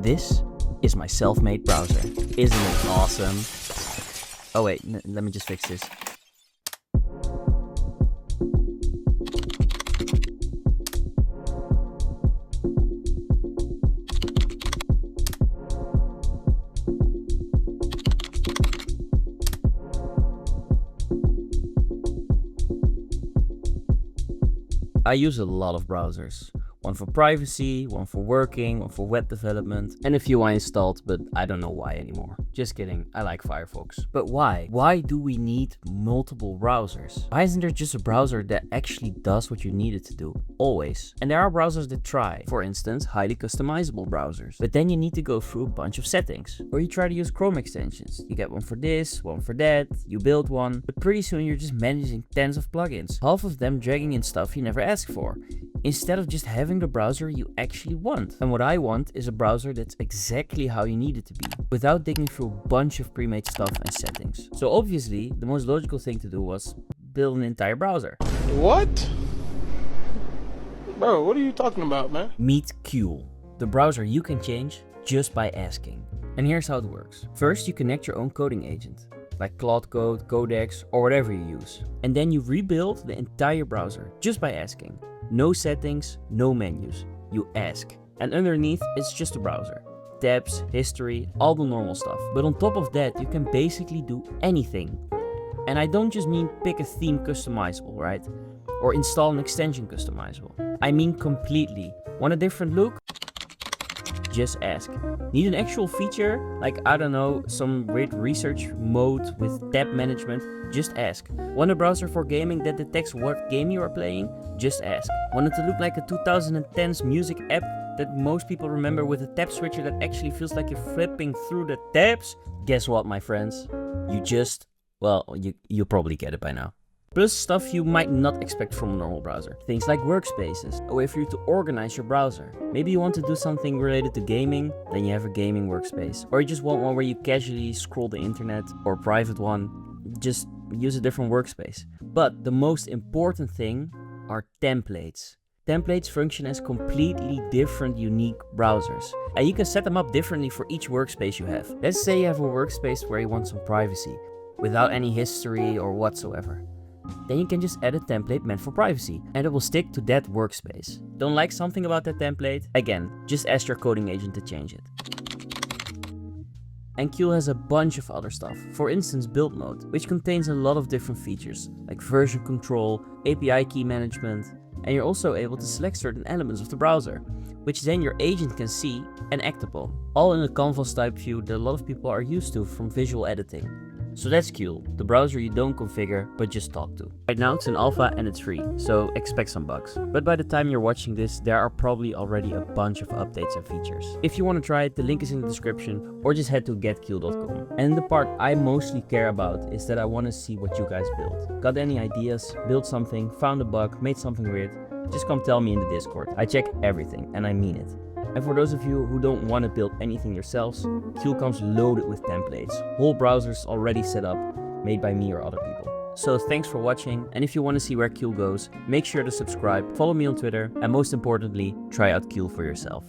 This is my self-made browser. Isn't it awesome? Oh wait, let me just fix this. I use a lot of browsers. One for privacy, one for working, one for web development, and a few I installed, but I don't know why anymore. Just kidding, I like Firefox. But why? Why do we need multiple browsers? Why isn't there just a browser that actually does what you need it to do? Always. And there are browsers that try. For instance, highly customizable browsers. But then you need to go through a bunch of settings. Or you try to use Chrome extensions. You get one for this, one for that, you build one. But pretty soon you're just managing tens of plugins. Half of them dragging in stuff you never asked for, instead of just having the browser you actually want. And what I want is a browser that's exactly how you need it to be, without digging through a bunch of pre-made stuff and settings. So obviously, the most logical thing to do was build an entire browser. What? Bro, what are you talking about, man? Meet Cule, the browser you can change just by asking. And here's how it works. First, you connect your own coding agent, like Claude Code, Codex, or whatever you use. And then you rebuild the entire browser just by asking. No settings, no menus. You ask. And underneath, it's just a browser. Tabs, history, all the normal stuff. But on top of that, you can basically do anything. And I don't just mean pick a theme customizable, right? Or install an extension customizable. I mean completely. Want a different look? Just ask. Need an actual feature, like I don't know, some weird research mode with tab management? Just ask. Want a browser for gaming that detects what game you are playing? Just ask. Want it to look like a 2010s music app that most people remember with a tab switcher that actually feels like you're flipping through the tabs? Guess what, my friends? You probably get it by now. Plus stuff you might not expect from a normal browser. Things like workspaces, a way for you to organize your browser. Maybe you want to do something related to gaming, then you have a gaming workspace. Or you just want one where you casually scroll the internet, or a private one, just use a different workspace. But the most important thing are templates. Templates function as completely different, unique browsers. And you can set them up differently for each workspace you have. Let's say you have a workspace where you want some privacy, without any history or whatsoever. Then you can just add a template meant for privacy, and it will stick to that workspace. Don't like something about that template? Again, just ask your coding agent to change it. And Cule has a bunch of other stuff, for instance build mode, which contains a lot of different features, like version control, API key management, and you're also able to select certain elements of the browser, which then your agent can see and act upon, all in a canvas type view that a lot of people are used to from visual editing. So that's Cule, the browser you don't configure, but just talk to. Right now it's in alpha and it's free, so expect some bugs. But by the time you're watching this, there are probably already a bunch of updates and features. If you want to try it, the link is in the description, or just head to getcule.com. And the part I mostly care about is that I want to see what you guys build. Got any ideas? Built something, found a bug, made something weird? Just come tell me in the Discord. I check everything, and I mean it. And for those of you who don't want to build anything yourselves, Cule comes loaded with templates, whole browsers already set up, made by me or other people. So thanks for watching, and if you want to see where Cule goes, make sure to subscribe, follow me on Twitter, and most importantly, try out Cule for yourself.